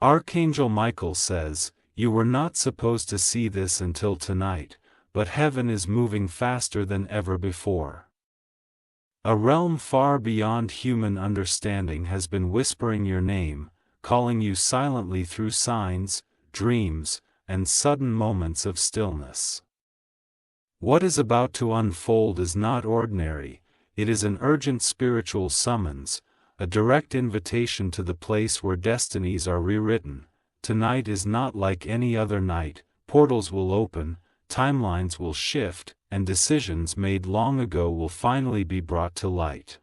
Archangel Michael says, "You were not supposed to see this until tonight, but heaven is moving faster than ever before. A realm far beyond human understanding has been whispering your name, calling you silently through signs, dreams, and sudden moments of stillness." What is about to unfold is not ordinary, it is an urgent spiritual summons, a direct invitation to the place where destinies are rewritten. Tonight is not like any other night, portals will open, timelines will shift, and decisions made long ago will finally be brought to light.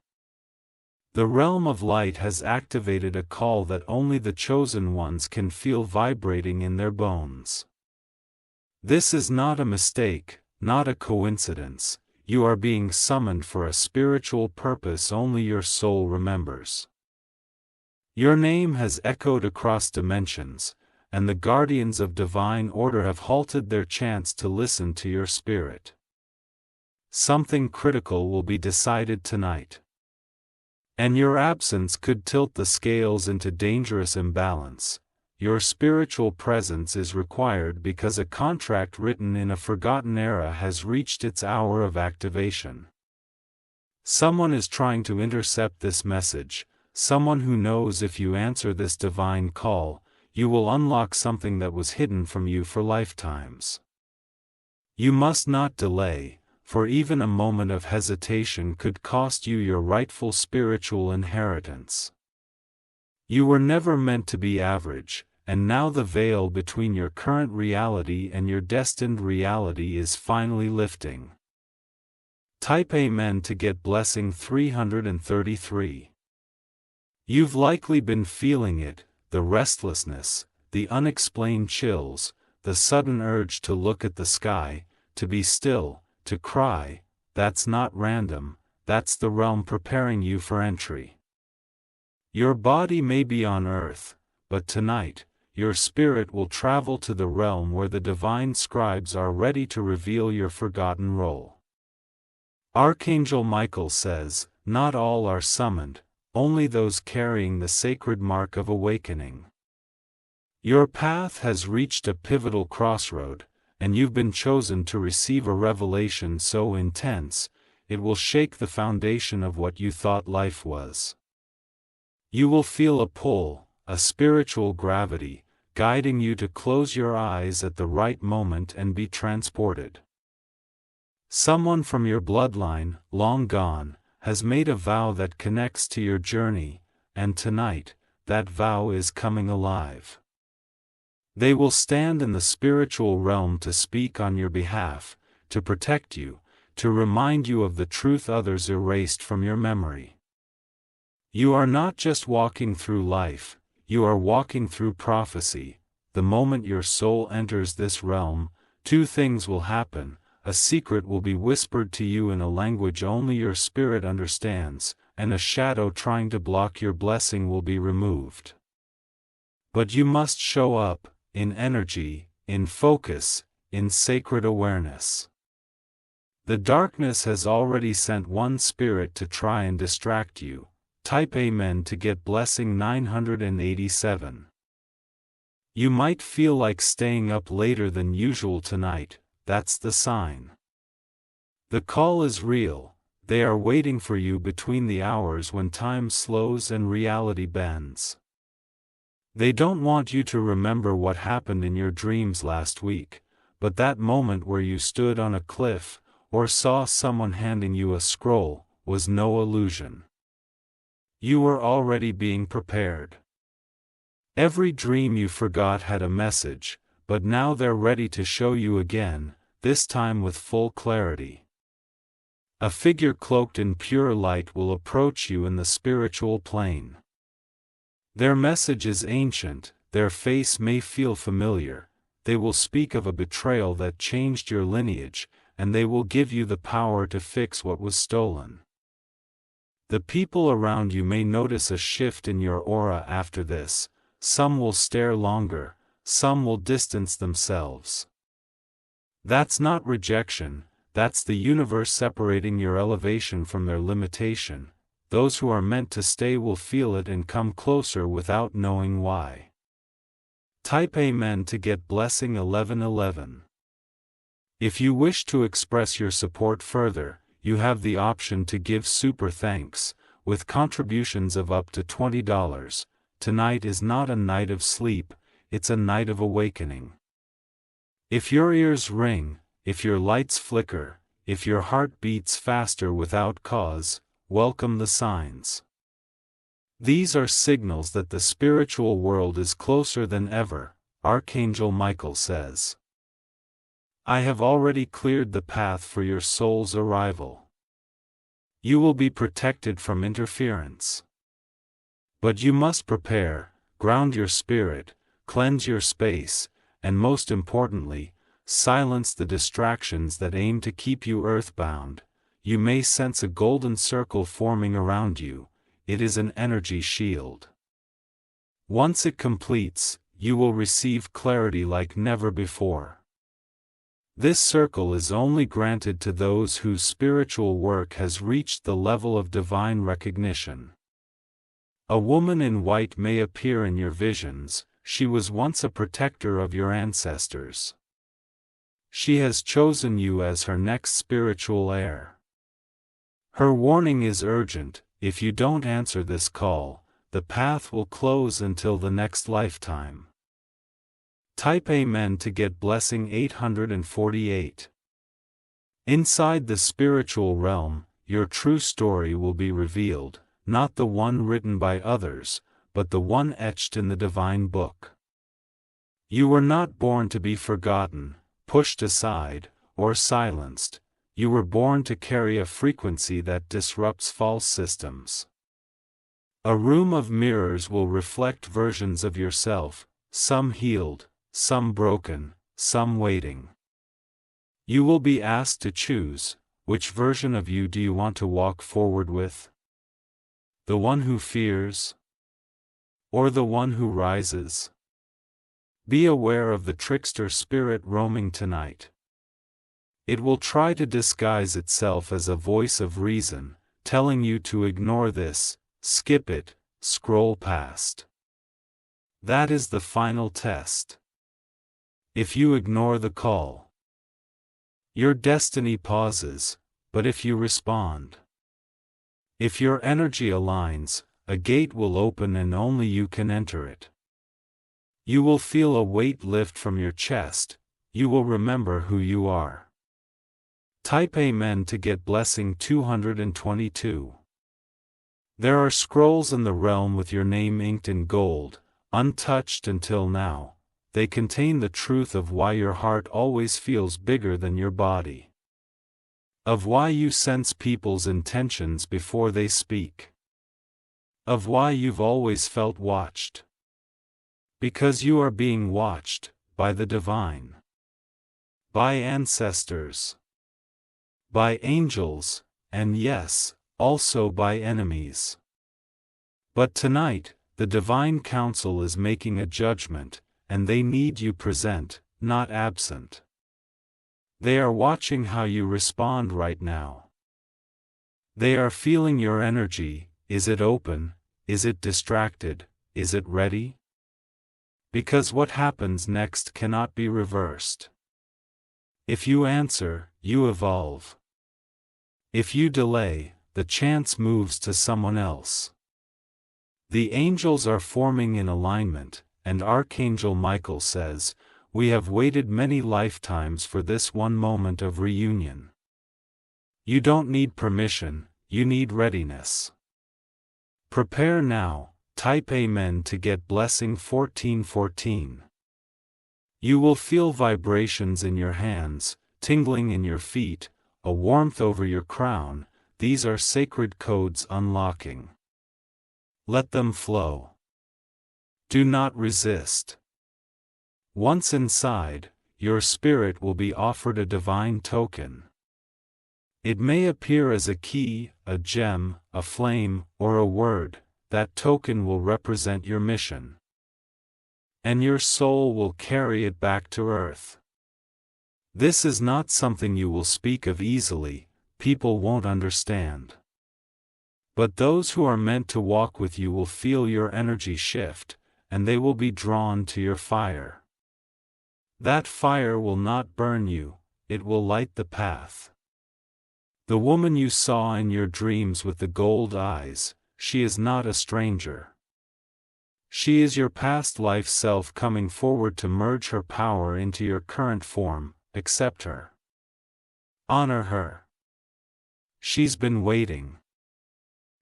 The realm of light has activated a call that only the chosen ones can feel vibrating in their bones. This is not a mistake, not a coincidence. You are being summoned for a spiritual purpose only your soul remembers. Your name has echoed across dimensions, and the guardians of divine order have halted their chance to listen to your spirit. Something critical will be decided tonight. And your absence could tilt the scales into dangerous imbalance. Your spiritual presence is required because a contract written in a forgotten era has reached its hour of activation. Someone is trying to intercept this message, someone who knows if you answer this divine call, you will unlock something that was hidden from you for lifetimes. You must not delay, for even a moment of hesitation could cost you your rightful spiritual inheritance. You were never meant to be average, and now the veil between your current reality and your destined reality is finally lifting. Type Amen to get blessing 333. You've likely been feeling it, the restlessness, the unexplained chills, the sudden urge to look at the sky, to be still, to cry. That's not random, that's the realm preparing you for entry. Your body may be on earth, but tonight, your spirit will travel to the realm where the divine scribes are ready to reveal your forgotten role. Archangel Michael says, "Not all are summoned, only those carrying the sacred mark of awakening." Your path has reached a pivotal crossroad, and you've been chosen to receive a revelation so intense, it will shake the foundation of what you thought life was. You will feel a pull, a spiritual gravity, guiding you to close your eyes at the right moment and be transported. Someone from your bloodline, long gone, has made a vow that connects to your journey, and tonight, that vow is coming alive. They will stand in the spiritual realm to speak on your behalf, to protect you, to remind you of the truth others erased from your memory. You are not just walking through life, you are walking through prophecy. The moment your soul enters this realm, two things will happen. A secret will be whispered to you in a language only your spirit understands, and a shadow trying to block your blessing will be removed. But you must show up, in energy, in focus, in sacred awareness. The darkness has already sent one spirit to try and distract you. Type Amen to get blessing 987. You might feel like staying up later than usual tonight, that's the sign. The call is real, they are waiting for you between the hours when time slows and reality bends. They don't want you to remember what happened in your dreams last week, but that moment where you stood on a cliff, or saw someone handing you a scroll, was no illusion. You were already being prepared. Every dream you forgot had a message, but now they're ready to show you again, this time with full clarity. A figure cloaked in pure light will approach you in the spiritual plane. Their message is ancient, their face may feel familiar, they will speak of a betrayal that changed your lineage, and they will give you the power to fix what was stolen. The people around you may notice a shift in your aura after this. Some will stare longer, some will distance themselves. That's not rejection, that's the universe separating your elevation from their limitation. Those who are meant to stay will feel it and come closer without knowing why. Type Amen to get blessing 1111. If you wish to express your support further, you have the option to give super thanks, with contributions of up to $20. Tonight is not a night of sleep, it's a night of awakening. If your ears ring, if your lights flicker, if your heart beats faster without cause, welcome the signs. These are signals that the spiritual world is closer than ever, Archangel Michael says. I have already cleared the path for your soul's arrival. You will be protected from interference. But you must prepare, ground your spirit, cleanse your space, and most importantly, silence the distractions that aim to keep you earthbound. You may sense a golden circle forming around you. It is an energy shield. Once it completes, you will receive clarity like never before. This circle is only granted to those whose spiritual work has reached the level of divine recognition. A woman in white may appear in your visions. She was once a protector of your ancestors. She has chosen you as her next spiritual heir. Her warning is urgent. If you don't answer this call, the path will close until the next lifetime. Type Amen to get blessing 848. Inside the spiritual realm, your true story will be revealed, not the one written by others, but the one etched in the divine book. You were not born to be forgotten, pushed aside, or silenced. You were born to carry a frequency that disrupts false systems. A room of mirrors will reflect versions of yourself, some healed, some broken, some waiting. You will be asked to choose, which version of you do you want to walk forward with? The one who fears? Or the one who rises? Be aware of the trickster spirit roaming tonight. It will try to disguise itself as a voice of reason, telling you to ignore this, skip it, scroll past. That is the final test. If you ignore the call, your destiny pauses, but if you respond, if your energy aligns, a gate will open and only you can enter it. You will feel a weight lift from your chest. You will remember who you are. Type Amen to get blessing 222. There are scrolls in the realm with your name inked in gold, untouched until now. They contain the truth of why your heart always feels bigger than your body. Of why you sense people's intentions before they speak. Of why you've always felt watched. Because you are being watched, by the divine. By ancestors. By angels, and yes, also by enemies. But tonight, the divine council is making a judgment, and they need you present, not absent. They are watching how you respond right now. They are feeling your energy. Is it open? Is it distracted? Is it ready? Because what happens next cannot be reversed. If you answer, you evolve. If you delay, the chance moves to someone else. The angels are forming in alignment, and Archangel Michael says, "We have waited many lifetimes for this one moment of reunion." You don't need permission, you need readiness. Prepare now. Type Amen to get blessing 1414. You will feel vibrations in your hands, tingling in your feet, a warmth over your crown. These are sacred codes unlocking. Let them flow. Do not resist. Once inside, your spirit will be offered a divine token. It may appear as a key, a gem, a flame, or a word. That token will represent your mission. And your soul will carry it back to earth. This is not something you will speak of easily, people won't understand. But those who are meant to walk with you will feel your energy shift, and they will be drawn to your fire. That fire will not burn you, it will light the path. The woman you saw in your dreams with the gold eyes, she is not a stranger. She is your past life self coming forward to merge her power into your current form. Accept her. Honor her. She's been waiting.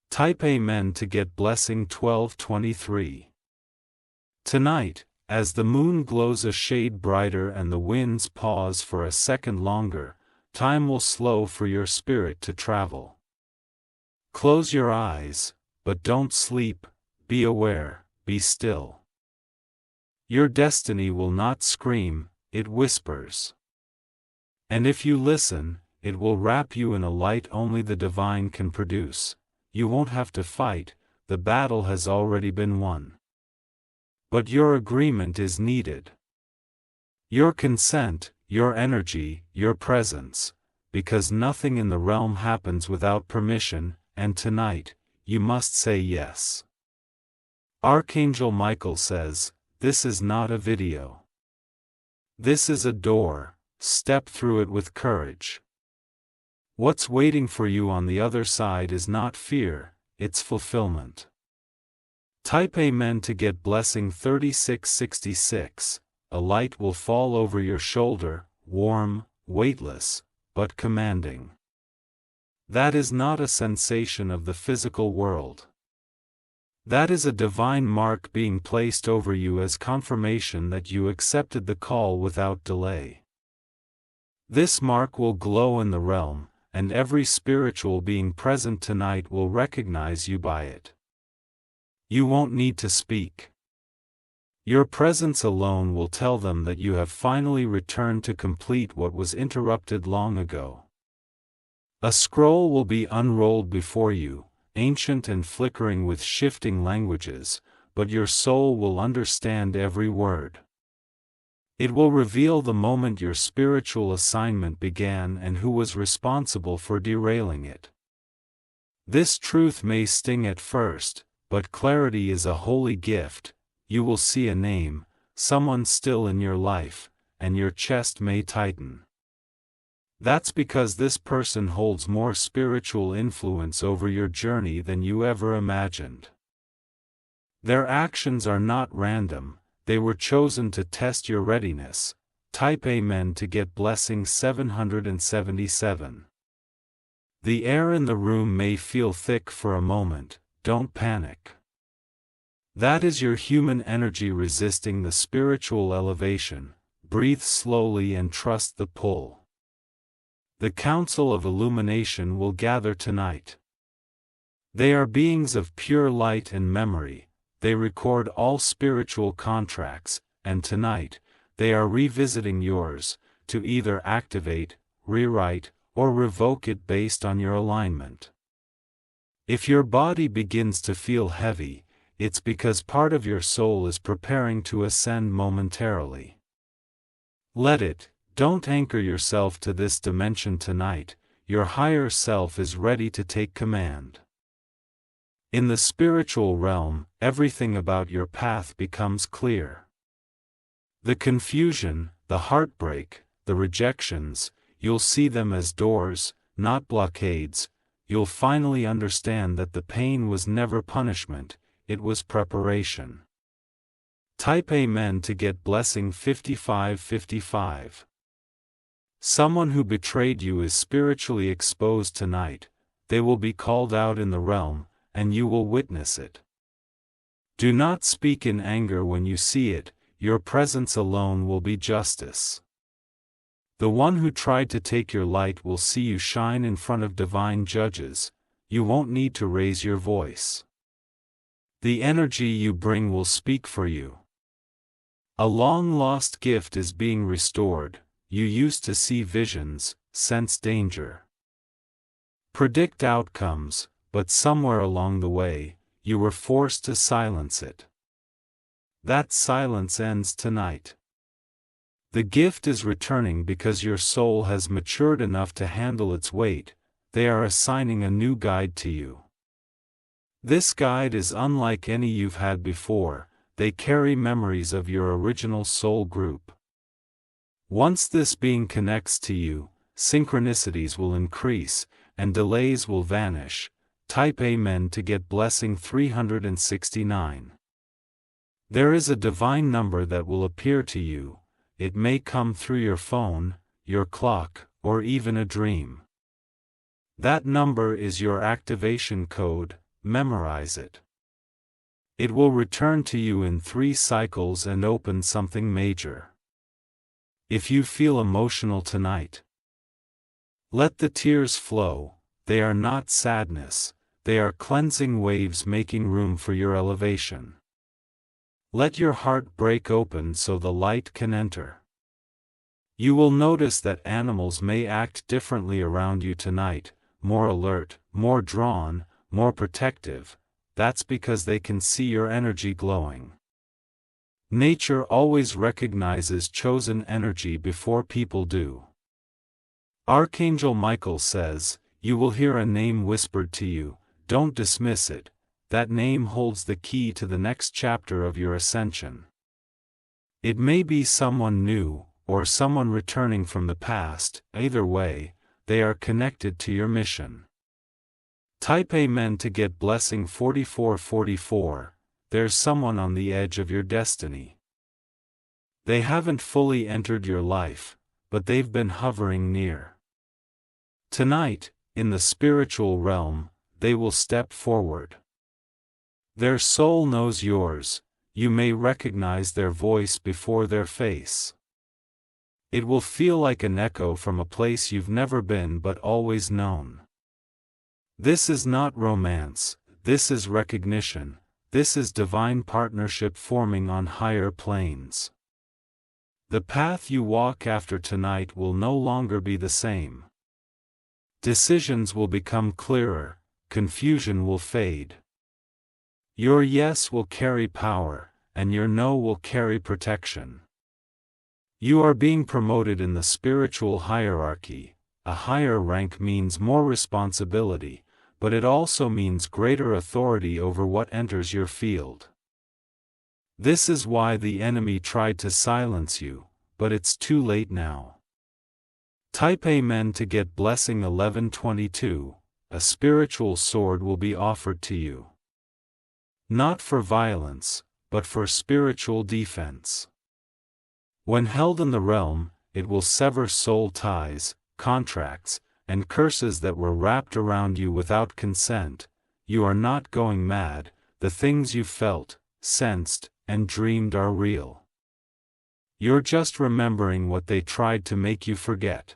Type Amen to get blessing 1223. Tonight, as the moon glows a shade brighter and the winds pause for a second longer, time will slow for your spirit to travel. Close your eyes, but don't sleep, be aware, be still. Your destiny will not scream, it whispers. And if you listen, it will wrap you in a light only the divine can produce. You won't have to fight, the battle has already been won. But your agreement is needed. Your consent, your energy, your presence, because nothing in the realm happens without permission, and tonight, you must say yes. Archangel Michael says, this is not a video. This is a door, step through it with courage. What's waiting for you on the other side is not fear, it's fulfillment. Type Amen to get blessing 3666. A light will fall over your shoulder, warm, weightless, but commanding. That is not a sensation of the physical world. That is a divine mark being placed over you as confirmation that you accepted the call without delay. This mark will glow in the realm, and every spiritual being present tonight will recognize you by it. You won't need to speak. Your presence alone will tell them that you have finally returned to complete what was interrupted long ago. A scroll will be unrolled before you, ancient and flickering with shifting languages, but your soul will understand every word. It will reveal the moment your spiritual assignment began and who was responsible for derailing it. This truth may sting at first, but clarity is a holy gift. You will see a name, someone still in your life, and your chest may tighten. That's because this person holds more spiritual influence over your journey than you ever imagined. Their actions are not random, they were chosen to test your readiness. Type Amen to get blessing 777. The air in the room may feel thick for a moment, don't panic. That is your human energy resisting the spiritual elevation. Breathe slowly and trust the pull. The Council of Illumination will gather tonight. They are beings of pure light and memory. They record all spiritual contracts, and tonight, they are revisiting yours, to either activate, rewrite, or revoke it based on your alignment. If your body begins to feel heavy, it's because part of your soul is preparing to ascend momentarily. Let it. Don't anchor yourself to this dimension tonight, your higher self is ready to take command. In the spiritual realm, everything about your path becomes clear. The confusion, the heartbreak, the rejections, you'll see them as doors, not blockades. You'll finally understand that the pain was never punishment, it was preparation. Type Amen to get blessing 5555. Someone who betrayed you is spiritually exposed tonight. They will be called out in the realm, and you will witness it. Do not speak in anger when you see it, your presence alone will be justice. The one who tried to take your light will see you shine in front of divine judges. You won't need to raise your voice. The energy you bring will speak for you. A long-lost gift is being restored. You used to see visions, sense danger, predict outcomes, but somewhere along the way, you were forced to silence it. That silence ends tonight. The gift is returning because your soul has matured enough to handle its weight. They are assigning a new guide to you. This guide is unlike any you've had before. they carry memories of your original soul group. Once this being connects to you, synchronicities will increase, and delays will vanish. Type Amen to get blessing 369. There is a divine number that will appear to you. It may come through your phone, your clock, or even a dream. That number is your activation code. Memorize it. It will return to you in 3 cycles and open something major. If you feel emotional tonight, let the tears flow. They are not sadness, they are cleansing waves making room for your elevation. Let your heart break open so the light can enter. You will notice that animals may act differently around you tonight, more alert, more drawn, more protective. That's because they can see your energy glowing. Nature always recognizes chosen energy before people do. Archangel Michael says, "You will hear a name whispered to you. Don't dismiss it. That name holds the key to the next chapter of your ascension." It may be someone new, or someone returning from the past. Either way, they are connected to your mission. Type Amen to get blessing 4444. There's someone on the edge of your destiny. They haven't fully entered your life, but they've been hovering near. Tonight, in the spiritual realm, they will step forward. Their soul knows yours. You may recognize their voice before their face. It will feel like an echo from a place you've never been but always known. This is not romance, this is recognition, this is divine partnership forming on higher planes. The path you walk after tonight will no longer be the same. Decisions will become clearer, confusion will fade. Your yes will carry power, and your no will carry protection. You are being promoted in the spiritual hierarchy. A higher rank means more responsibility, but it also means greater authority over what enters your field. This is why the enemy tried to silence you, but it's too late now. Type Amen to get blessing 1122. A spiritual sword will be offered to you. Not for violence, but for spiritual defense. When held in the realm, it will sever soul ties, contracts, and curses that were wrapped around you without consent. You are not going mad. The things you felt, sensed, and dreamed are real. You're just remembering what they tried to make you forget.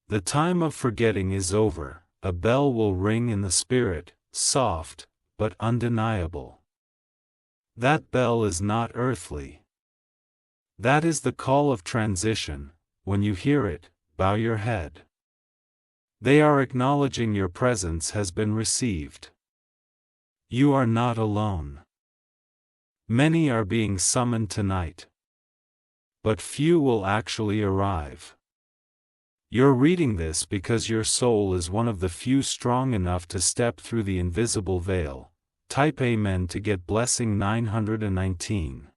The time of forgetting is over. A bell will ring in the spirit, soft, but undeniable. That bell is not earthly. That is the call of transition. When you hear it, bow your head. They are acknowledging your presence has been received. You are not alone. Many are being summoned tonight, but few will actually arrive. You're reading this because your soul is one of the few strong enough to step through the invisible veil. Type Amen to get blessing 919.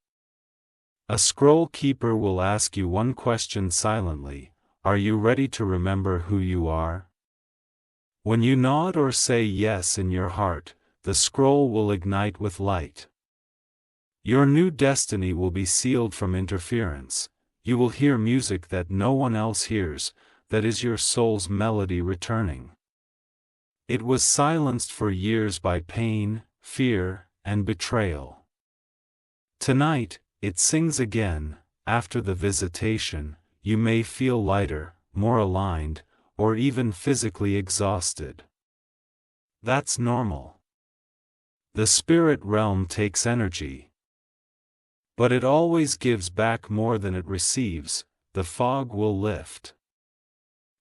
A scroll keeper will ask you one question silently. Are you ready to remember who you are? When you nod or say yes in your heart, the scroll will ignite with light. Your new destiny will be sealed from interference. You will hear music that no one else hears, that is your soul's melody returning. It was silenced for years by pain, fear, and betrayal. Tonight, it sings again. After the visitation, you may feel lighter, more aligned, or even physically exhausted. That's normal. The spirit realm takes energy, but it always gives back more than it receives. The fog will lift.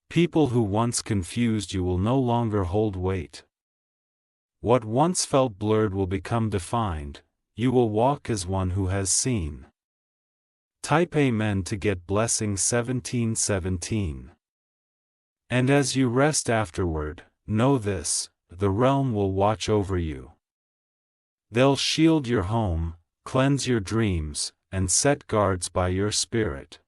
People who once confused you will no longer hold weight. What once felt blurred will become defined. You will walk as one who has seen. Type Amen to get blessing 1717. And as you rest afterward, know this: the realm will watch over you. They'll shield your home, cleanse your dreams, and set guards by your spirit.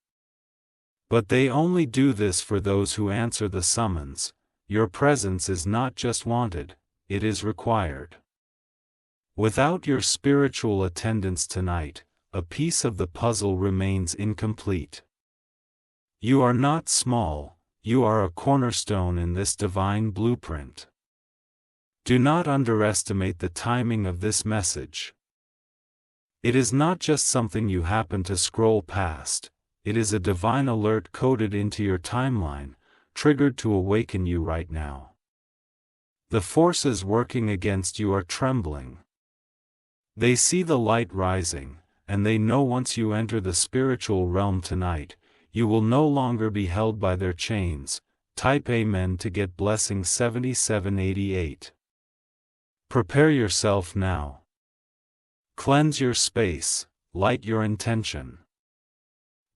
But they only do this for those who answer the summons. Your presence is not just wanted, it is required. Without your spiritual attendance tonight, a piece of the puzzle remains incomplete. You are not small, you are a cornerstone in this divine blueprint. Do not underestimate the timing of this message. It is not just something you happen to scroll past, it is a divine alert coded into your timeline, triggered to awaken you right now. The forces working against you are trembling. They see the light rising, and they know once you enter the spiritual realm tonight, you will no longer be held by their chains. Type Amen to get blessing 7788. Prepare yourself now. Cleanse your space, light your intention.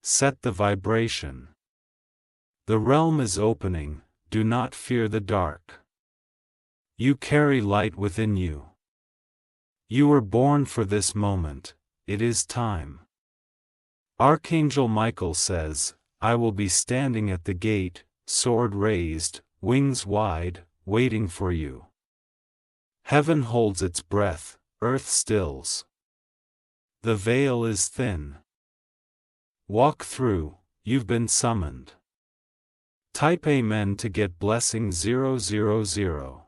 Set the vibration. The realm is opening, do not fear the dark. You carry light within you. You were born for this moment, it is time. Archangel Michael says, I will be standing at the gate, sword raised, wings wide, waiting for you. Heaven holds its breath, earth stills. The veil is thin. Walk through, you've been summoned. Type Amen to get blessing 000.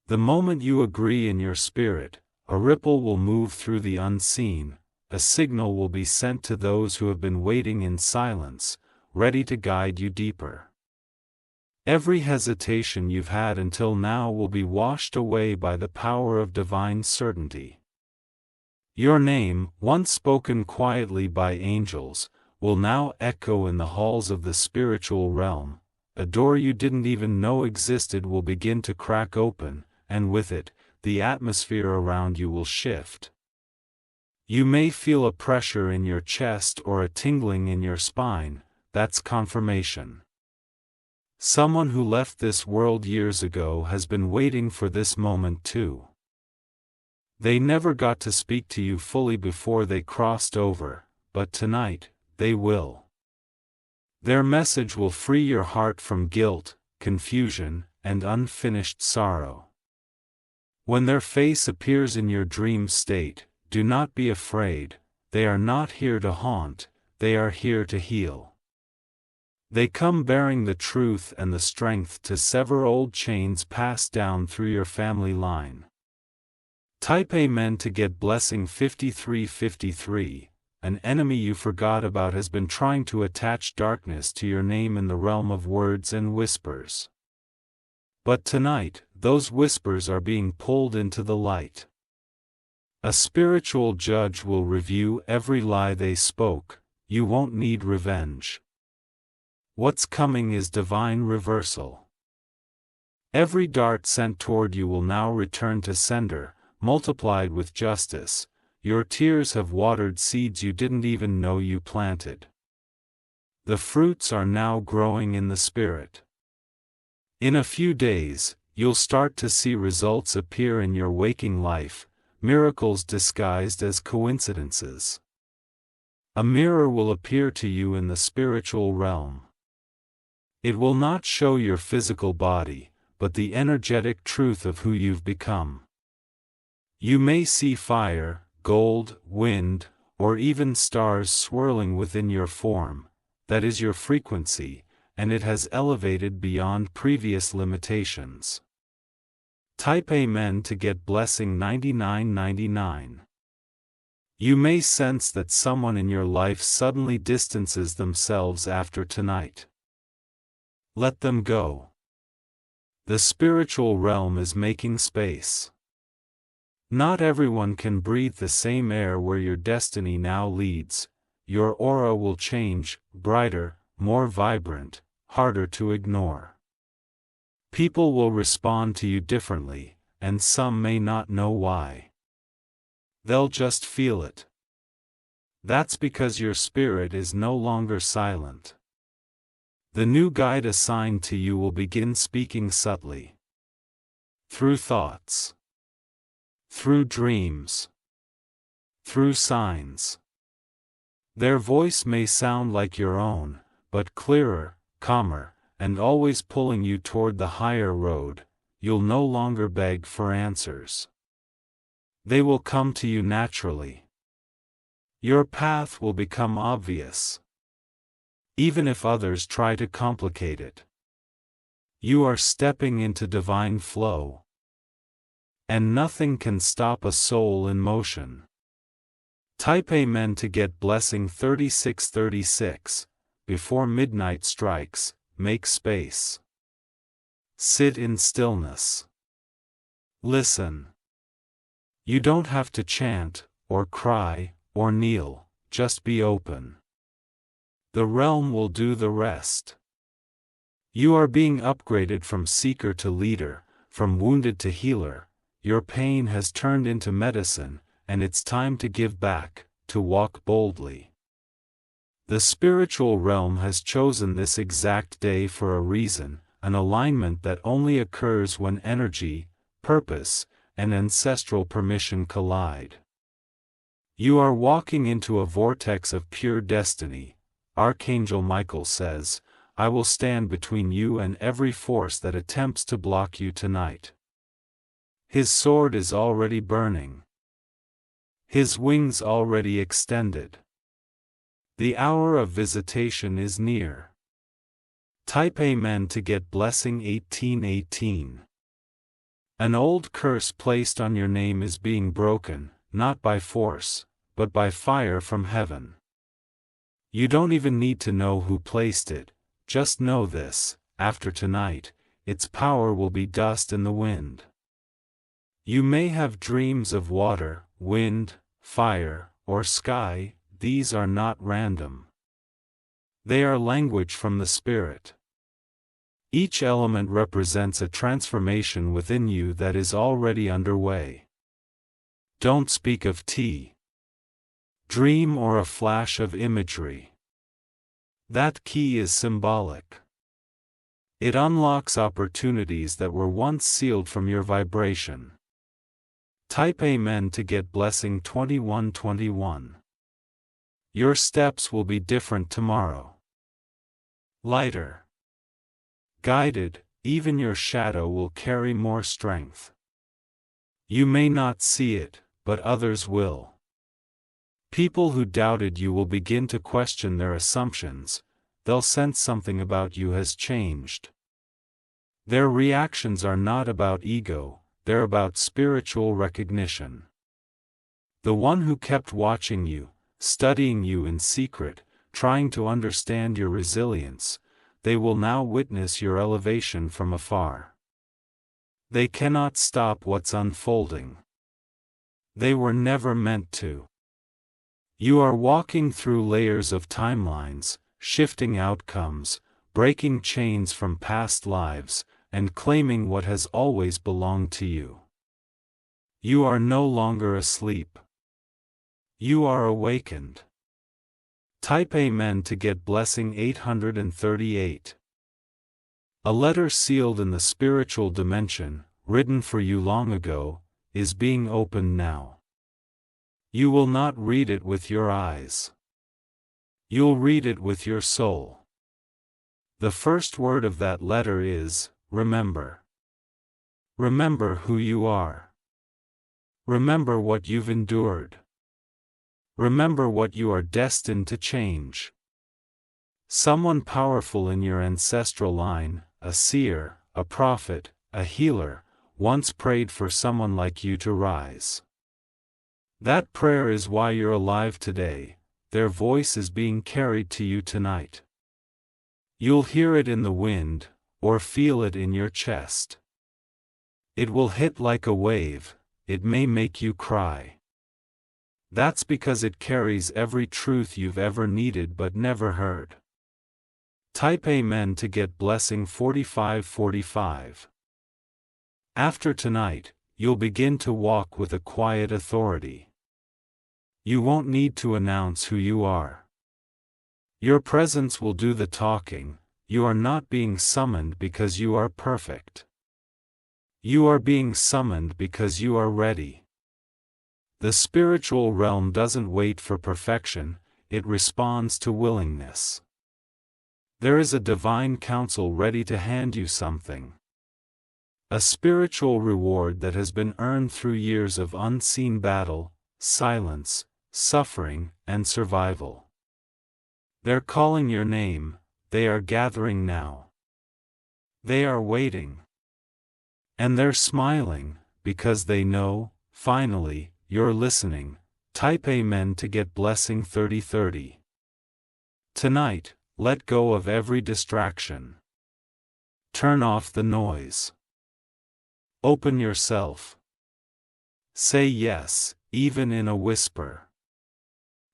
The moment you agree in your spirit, a ripple will move through the unseen, a signal will be sent to those who have been waiting in silence, ready to guide you deeper. Every hesitation you've had until now will be washed away by the power of divine certainty. Your name, once spoken quietly by angels, will now echo in the halls of the spiritual realm. A door you didn't even know existed will begin to crack open, and with it, the atmosphere around you will shift. You may feel a pressure in your chest or a tingling in your spine, that's confirmation. Someone who left this world years ago has been waiting for this moment too. They never got to speak to you fully before they crossed over, but tonight, they will. Their message will free your heart from guilt, confusion, and unfinished sorrow. When their face appears in your dream state, do not be afraid, they are not here to haunt, they are here to heal. They come bearing the truth and the strength to sever old chains passed down through your family line. Type Amen to get blessing 5353. An enemy you forgot about has been trying to attach darkness to your name in the realm of words and whispers. But tonight, those whispers are being pulled into the light. A spiritual judge will review every lie they spoke. You won't need revenge. What's coming is divine reversal. Every dart sent toward you will now return to sender, multiplied with justice. Your tears have watered seeds you didn't even know you planted. The fruits are now growing in the spirit. In a few days, you'll start to see results appear in your waking life, miracles disguised as coincidences. A mirror will appear to you in the spiritual realm. It will not show your physical body, but the energetic truth of who you've become. You may see fire, gold, wind, or even stars swirling within your form. That is your frequency, and it has elevated beyond previous limitations. Type Amen to get blessing 9999. You may sense that someone in your life suddenly distances themselves after tonight. Let them go. The spiritual realm is making space. Not everyone can breathe the same air where your destiny now leads. Your aura will change, brighter, more vibrant, harder to ignore. People will respond to you differently, and some may not know why. They'll just feel it. That's because your spirit is no longer silent. The new guide assigned to you will begin speaking subtly. Through thoughts. Through dreams. Through signs. Their voice may sound like your own, but clearer, calmer, and always pulling you toward the higher road. You'll no longer beg for answers. They will come to you naturally. Your path will become obvious, even if others try to complicate it. You are stepping into divine flow, and nothing can stop a soul in motion. Type Amen to get blessing 3636. Before midnight strikes, make space. Sit in stillness. Listen. You don't have to chant, or cry, or kneel, just be open. The realm will do the rest. You are being upgraded from seeker to leader, from wounded to healer. Your pain has turned into medicine, and it's time to give back, to walk boldly. The spiritual realm has chosen this exact day for a reason, an alignment that only occurs when energy, purpose, and ancestral permission collide. You are walking into a vortex of pure destiny. Archangel Michael says, "I will stand between you and every force that attempts to block you tonight." His sword is already burning. His wings already extended. The hour of visitation is near. Type Amen to get blessing 1818. An old curse placed on your name is being broken, not by force, but by fire from heaven. You don't even need to know who placed it, just know this: after tonight, its power will be dust in the wind. You may have dreams of water, wind, fire, or sky. These are not random. They are language from the Spirit. Each element represents a transformation within you that is already underway. Don't speak of tea, dream, or a flash of imagery. That key is symbolic. It unlocks opportunities that were once sealed from your vibration. Type Amen to get blessing 2121. Your steps will be different tomorrow. Lighter. Guided, even your shadow will carry more strength. You may not see it, but others will. People who doubted you will begin to question their assumptions. They'll sense something about you has changed. Their reactions are not about ego, they're about spiritual recognition. The one who kept watching you, studying you in secret, trying to understand your resilience, they will now witness your elevation from afar. They cannot stop what's unfolding. They were never meant to. You are walking through layers of timelines, shifting outcomes, breaking chains from past lives, and claiming what has always belonged to you. You are no longer asleep. You are awakened. Type Amen to get blessing 838. A letter sealed in the spiritual dimension, written for you long ago, is being opened now. You will not read it with your eyes. You'll read it with your soul. The first word of that letter is, remember. Remember who you are. Remember what you've endured. Remember what you are destined to change. Someone powerful in your ancestral line, a seer, a prophet, a healer, once prayed for someone like you to rise. That prayer is why you're alive today. Their voice is being carried to you tonight. You'll hear it in the wind, or feel it in your chest. It will hit like a wave, it may make you cry. That's because it carries every truth you've ever needed but never heard. Type Amen to get blessing 4545. After tonight, you'll begin to walk with a quiet authority. You won't need to announce who you are. Your presence will do the talking. You are not being summoned because you are perfect. You are being summoned because you are ready. The spiritual realm doesn't wait for perfection, it responds to willingness. There is a divine counsel ready to hand you something. A spiritual reward that has been earned through years of unseen battle, silence, suffering, and survival. They're calling your name, they are gathering now. They are waiting. And they're smiling, because they know, finally, you're listening. Type Amen to get blessing 3030. Tonight, let go of every distraction. Turn off the noise. Open yourself. Say yes, even in a whisper.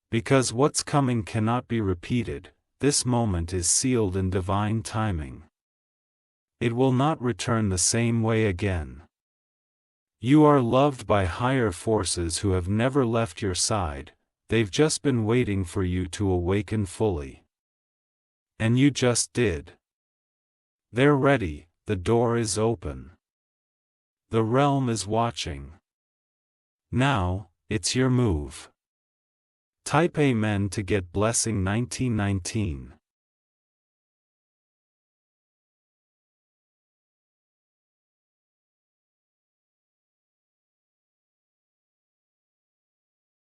Because what's coming cannot be repeated, this moment is sealed in divine timing. It will not return the same way again. You are loved by higher forces who have never left your side, they've just been waiting for you to awaken fully. And you just did. They're ready, the door is open. The realm is watching. Now, it's your move. Type Amen to get blessing 1919.